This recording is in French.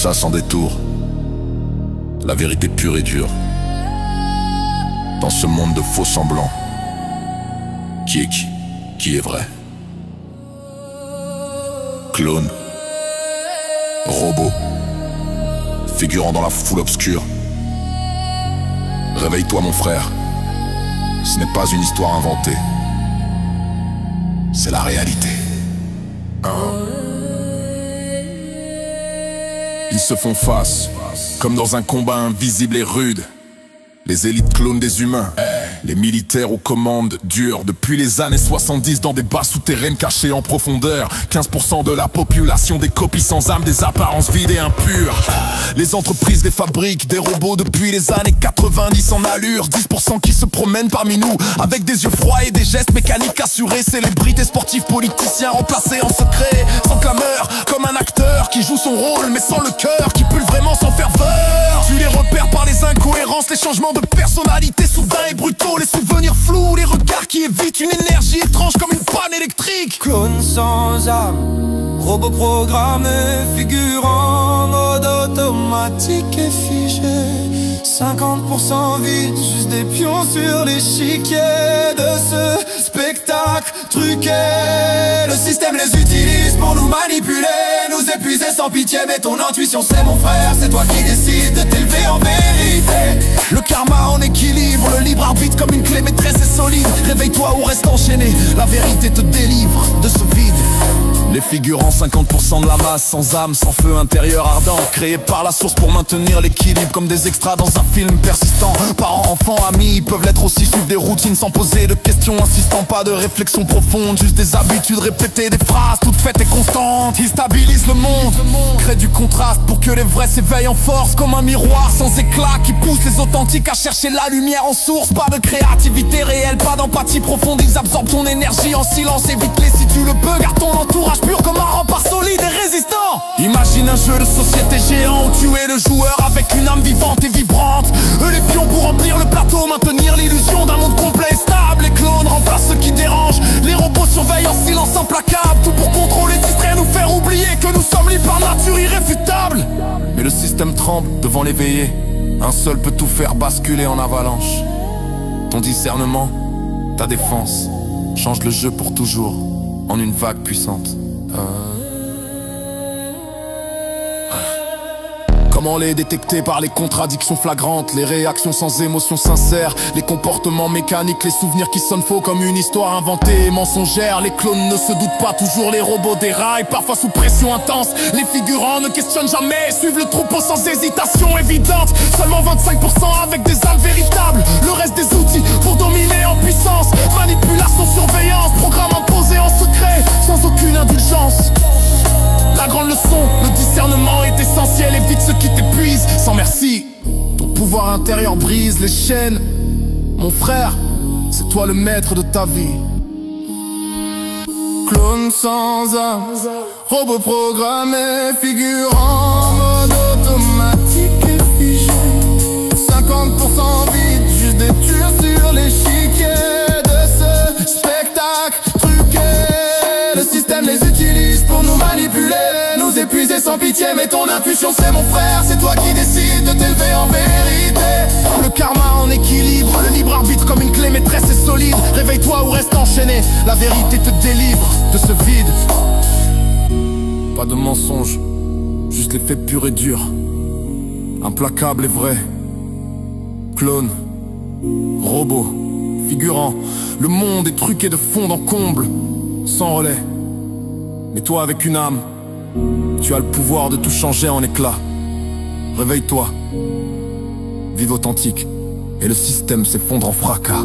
ça sans détour. La vérité pure et dure. Dans ce monde de faux semblants, qui est qui? Qui est vrai? Clone, robot, figurant dans la foule obscure. Réveille-toi mon frère, ce n'est pas une histoire inventée, c'est la réalité. Ils se font face, comme dans un combat invisible et rude. Les élites clones des humains, les militaires aux commandes dures. Depuis les années 70 dans des bases souterraines cachées en profondeur. 15% de la population, des copies sans âme, des apparences vides et impures. Les entreprises, les fabriques, des robots depuis les années 90 en allure. 10% qui se promènent parmi nous avec des yeux froids et des gestes mécaniques assurés. Célébrités, sportifs, politiciens remplacés en secret, sans clameur, comme un acteur qui joue son rôle mais sans le cœur, qui pue vraiment sans ferveur. Tu les repères par les incohérences, les changements de personnalité soudains et brutaux, les souvenirs flous, les regards qui évitent une énergie étrange comme une panne électrique. Clone sans âme, robot programmé, figurant en mode automatique et figé. 50% vide, juste des pions sur l'échiquier de ce spectacle truqué. Le système les utilise pour nous manipuler, nous épuiser sans pitié. Mais ton intuition c'est mon frère, c'est toi qui décides de t'élever en vérité. Le karma en équilibre, le libre arbitre comme une clé maîtresse et solide. Réveille-toi ou reste enchaîné, la vérité te délivre de ce vide. Les figurants, 50% de la masse, sans âme, sans feu intérieur ardent, créés par la source pour maintenir l'équilibre, comme des extras dans un film persistant. Parents, enfants, amis, ils peuvent l'être aussi, suivre des routines sans poser de questions, insistant, pas de réflexion profonde, juste des habitudes répétées, des phrases toutes faites et constantes. Ils stabilisent le monde, créent du contraste pour que les vrais s'éveillent en force, comme un miroir sans éclat qui pousse les authentiques à chercher la lumière en source. Pas de créativité réelle, pas d'empathie profonde, ils absorbent ton énergie en silence. Évite-les si tu le peux, garde ton entourage pur comme un rempart solide et résistant. Imagine un jeu de société géant où tu es le joueur avec une âme vivante et vibrante. Eux les pions pour remplir le plateau, maintenir l'illusion d'un monde complet et stable. Les clones remplacent ceux qui dérangent, les robots surveillent en silence implacable. Tout pour contrôler, distraire, nous faire oublier que nous sommes libres par nature irréfutable. Mais le système tremble devant l'éveillé, un seul peut tout faire basculer en avalanche. Ton discernement, ta défense, change le jeu pour toujours en une vague puissante. Comment les détecter par les contradictions flagrantes, les réactions sans émotion sincère, les comportements mécaniques, les souvenirs qui sonnent faux comme une histoire inventée et mensongère. Les clones ne se doutent pas, toujours les robots déraillent, parfois sous pression intense. Les figurants ne questionnent jamais, suivent le troupeau sans hésitation évidente. Seulement 25% avec des âmes véritables, le reste des outils pour dominer en puissance. Manipulation, surveillance, programme imposé en secret, sans aucune indulgence. La grande leçon, le discernement est essentiel, évite ceux qui t'épuisent sans merci. Ton pouvoir intérieur brise les chaînes. Mon frère, c'est toi le maître de ta vie. Clone sans âme, robot programmé, figurant en mode automatique et figé. 50% vide, juste des tueurs sur l'échiquier de ce spectacle truqué. Le système les utilise pour nous manipuler, nous épuiser sans pitié. Mais ton intuition c'est mon frère, c'est toi qui décides de t'élever en vérité. Le karma en équilibre, le libre arbitre comme une clé maîtresse et solide. Réveille-toi ou reste enchaîné, la vérité te délivre de ce vide. Pas de mensonge, juste les faits purs et durs, implacable et vrai. Clone, robot, figurant, le monde est truqué de fond en comble, sans relais. Mais toi avec une âme, tu as le pouvoir de tout changer en éclats. Réveille-toi, vive authentique, et le système s'effondre en fracas.